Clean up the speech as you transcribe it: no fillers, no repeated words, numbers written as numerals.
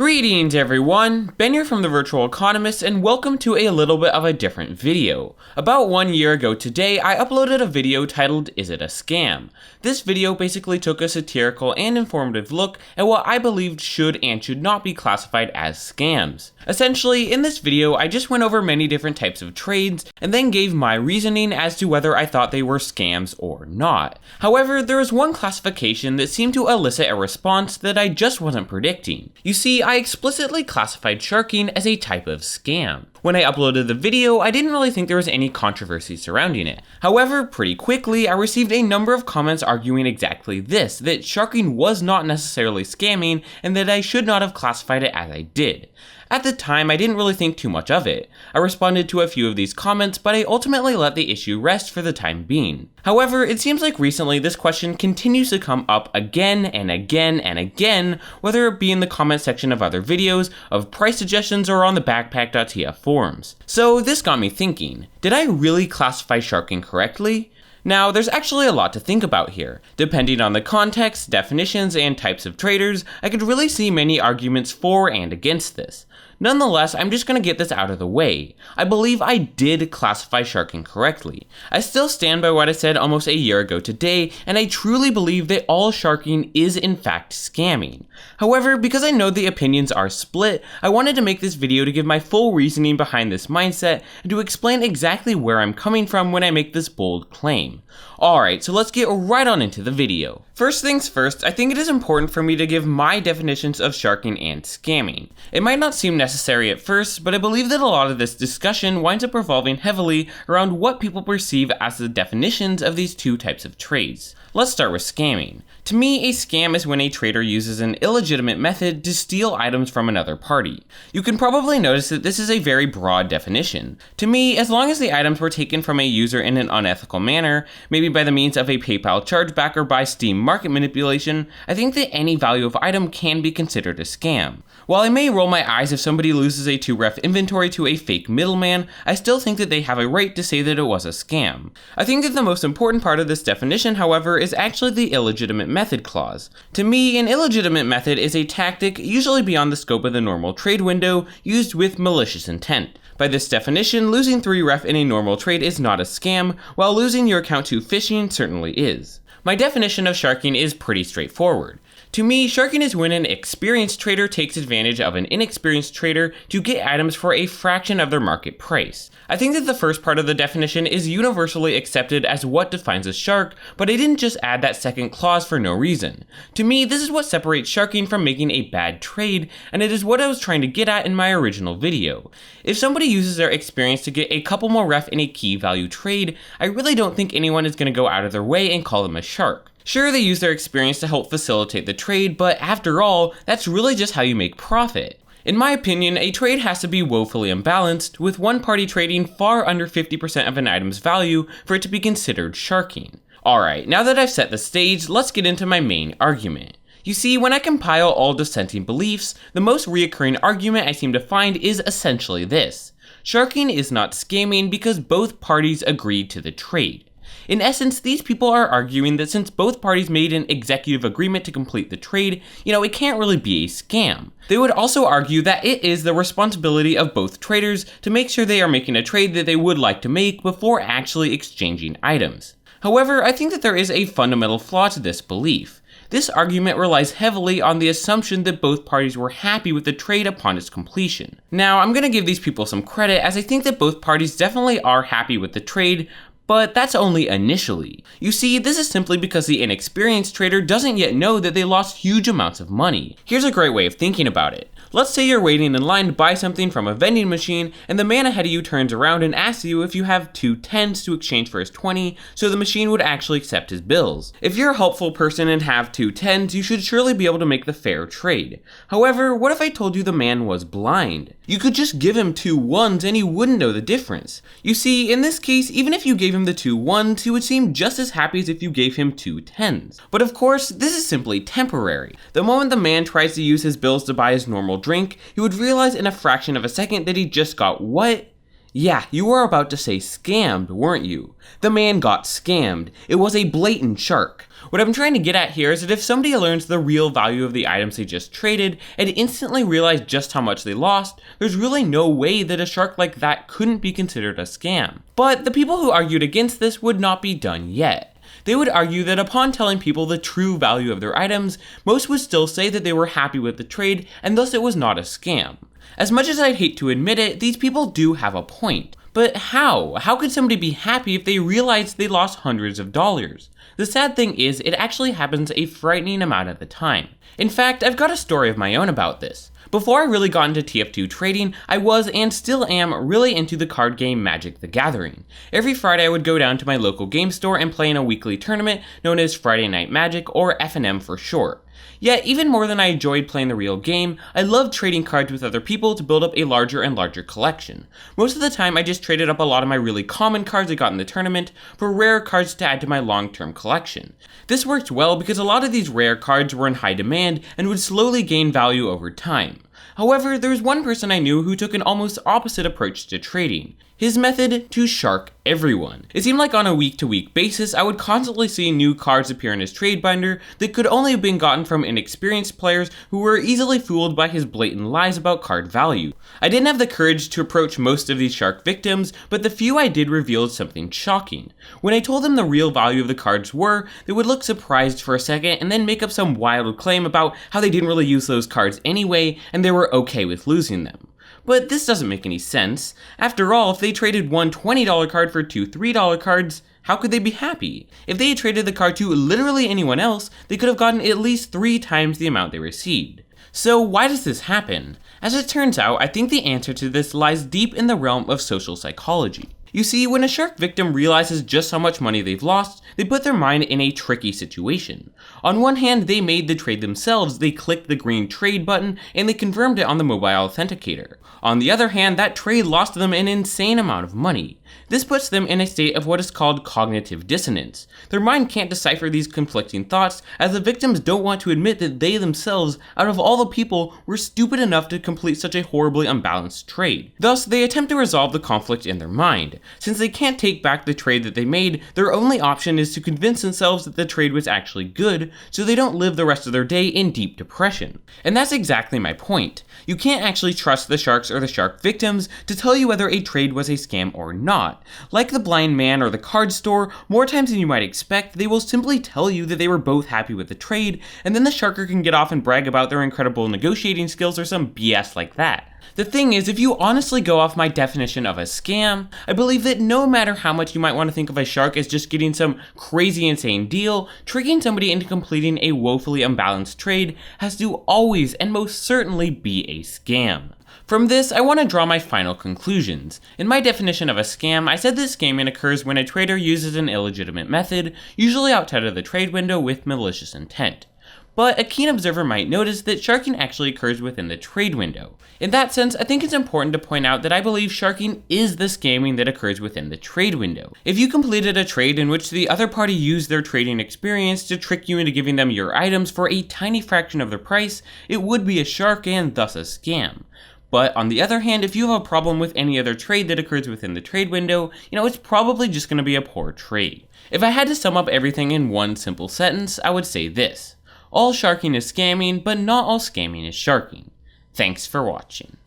Greetings everyone, Ben here from TheVirtualEconomist, and welcome to a little bit of a different video. About 1 year ago today, I uploaded a video titled, Is It a Scam? This video basically took a satirical and informative look at what I believed should and should not be classified as scams. Essentially, in this video, I just went over many different types of trades, and then gave my reasoning as to whether I thought they were scams or not. However, there was one classification that seemed to elicit a response that I just wasn't predicting. You see, I explicitly classified sharking as a type of scam. When I uploaded the video, I didn't really think there was any controversy surrounding it. However, pretty quickly, I received a number of comments arguing exactly this, that sharking was not necessarily scamming, and that I should not have classified it as I did. At the time, I didn't really think too much of it. I responded to a few of these comments, but I ultimately let the issue rest for the time being. However, it seems like recently this question continues to come up again and again and again, whether it be in the comment section of other videos, of price suggestions, or on the backpack.tf forums. So this got me thinking, did I really classify sharking correctly? Now, there's actually a lot to think about here. Depending on the context, definitions, and types of traders, I could really see many arguments for and against this. Nonetheless, I'm just going to get this out of the way. I believe I did classify sharking correctly. I still stand by what I said almost a year ago today, and I truly believe that all sharking is in fact scamming. However, because I know the opinions are split, I wanted to make this video to give my full reasoning behind this mindset and to explain exactly where I'm coming from when I make this bold claim. Alright, so let's get right on into the video. First things first, I think it is important for me to give my definitions of sharking and scamming. It might not seem necessary at first, but I believe that a lot of this discussion winds up revolving heavily around what people perceive as the definitions of these two types of trades. Let's start with scamming. To me, a scam is when a trader uses an illegitimate method to steal items from another party. You can probably notice that this is a very broad definition. To me, as long as the items were taken from a user in an unethical manner, maybe by the means of a PayPal chargeback or by Steam market manipulation, I think that any value of item can be considered a scam. While I may roll my eyes if somebody loses a 2ref inventory to a fake middleman, I still think that they have a right to say that it was a scam. I think that the most important part of this definition, however, is actually the illegitimate method clause. To me, an illegitimate method is a tactic, usually beyond the scope of the normal trade window, used with malicious intent. By this definition, losing 3ref in a normal trade is not a scam, while losing your account to phishing certainly is. My definition of sharking is pretty straightforward. To me, sharking is when an experienced trader takes advantage of an inexperienced trader to get items for a fraction of their market price. I think that the first part of the definition is universally accepted as what defines a shark, but I didn't just add that second clause for no reason. To me, this is what separates sharking from making a bad trade, and it is what I was trying to get at in my original video. If somebody uses their experience to get a couple more ref in a key value trade, I really don't think anyone is going to go out of their way and call them a shark. Sure, they use their experience to help facilitate the trade, but after all, that's really just how you make profit. In my opinion, a trade has to be woefully imbalanced, with one party trading far under 50% of an item's value for it to be considered sharking. Alright, now that I've set the stage, let's get into my main argument. You see, when I compile all dissenting beliefs, the most reoccurring argument I seem to find is essentially this. Sharking is not scamming because both parties agreed to the trade. In essence, these people are arguing that since both parties made an executive agreement to complete the trade, it can't really be a scam. They would also argue that it is the responsibility of both traders to make sure they are making a trade that they would like to make before actually exchanging items. However, I think that there is a fundamental flaw to this belief. This argument relies heavily on the assumption that both parties were happy with the trade upon its completion. Now, I'm going to give these people some credit, as I think that both parties definitely are happy with the trade, but that's only initially. You see, this is simply because the inexperienced trader doesn't yet know that they lost huge amounts of money. Here's a great way of thinking about it. Let's say you're waiting in line to buy something from a vending machine, and the man ahead of you turns around and asks you if you have 2 10s to exchange for his 20, so the machine would actually accept his bills. If you're a helpful person and have 2 10s, you should surely be able to make the fair trade. However, what if I told you the man was blind? You could just give him 2 1s and he wouldn't know the difference. You see, in this case, even if you gave him the 2 1s, he would seem just as happy as if you gave him 2 10s. But of course, this is simply temporary. The moment the man tries to use his bills to buy his normal drink, he would realize in a fraction of a second that he just got what? Yeah, you were about to say scammed, weren't you? The man got scammed. It was a blatant shark. What I'm trying to get at here is that if somebody learns the real value of the items they just traded and instantly realize just how much they lost, there's really no way that a shark like that couldn't be considered a scam. But the people who argued against this would not be done yet. They would argue that upon telling people the true value of their items, most would still say that they were happy with the trade and thus it was not a scam. As much as I'd hate to admit it, these people do have a point. But how? How could somebody be happy if they realized they lost hundreds of dollars? The sad thing is, it actually happens a frightening amount of the time. In fact, I've got a story of my own about this. Before I really got into TF2 trading, I was and still am really into the card game Magic the Gathering. Every Friday I would go down to my local game store and play in a weekly tournament known as Friday Night Magic, or FNM for short. Yet, even more than I enjoyed playing the real game, I loved trading cards with other people to build up a larger and larger collection. Most of the time, I just traded up a lot of my really common cards I got in the tournament for rare cards to add to my long-term collection. This worked well because a lot of these rare cards were in high demand and would slowly gain value over time. However, there was one person I knew who took an almost opposite approach to trading. His method: to shark everyone. It seemed like on a week-to-week basis, I would constantly see new cards appear in his trade binder that could only have been gotten from inexperienced players who were easily fooled by his blatant lies about card value. I didn't have the courage to approach most of these shark victims, but the few I did revealed something shocking. When I told them the real value of the cards were, they would look surprised for a second and then make up some wild claim about how they didn't really use those cards anyway and they were okay with losing them. But this doesn't make any sense. After all, if they traded one $20 card for two $3 cards, how could they be happy? If they had traded the card to literally anyone else, they could have gotten at least 3 times the amount they received. So why does this happen? As it turns out, I think the answer to this lies deep in the realm of social psychology. You see, when a shark victim realizes just how much money they've lost, they put their mind in a tricky situation. On one hand, they made the trade themselves. They clicked the green trade button and they confirmed it on the mobile authenticator. On the other hand, that trade lost them an insane amount of money. This puts them in a state of what is called cognitive dissonance. Their mind can't decipher these conflicting thoughts, as the victims don't want to admit that they themselves, out of all the people, were stupid enough to complete such a horribly unbalanced trade. Thus, they attempt to resolve the conflict in their mind. Since they can't take back the trade that they made, their only option is to convince themselves that the trade was actually good, so they don't live the rest of their day in deep depression. And that's exactly my point. You can't actually trust the sharks or the shark victims to tell you whether a trade was a scam or not. Like the blind man or the card store, more times than you might expect, they will simply tell you that they were both happy with the trade, and then the sharker can get off and brag about their incredible negotiating skills or some BS like that. The thing is, if you honestly go off my definition of a scam, I believe that no matter how much you might want to think of a shark as just getting some crazy insane deal, tricking somebody into completing a woefully unbalanced trade has to always and most certainly be a scam. From this, I want to draw my final conclusions. In my definition of a scam, I said that scamming occurs when a trader uses an illegitimate method, usually outside of the trade window, with malicious intent. But a keen observer might notice that sharking actually occurs within the trade window. In that sense, I think it's important to point out that I believe sharking is the scamming that occurs within the trade window. If you completed a trade in which the other party used their trading experience to trick you into giving them your items for a tiny fraction of the price, it would be a shark and thus a scam. But on the other hand, if you have a problem with any other trade that occurs within the trade window, it's probably just going to be a poor trade. If I had to sum up everything in one simple sentence, I would say this: all sharking is scamming, but not all scamming is sharking. Thanks for watching.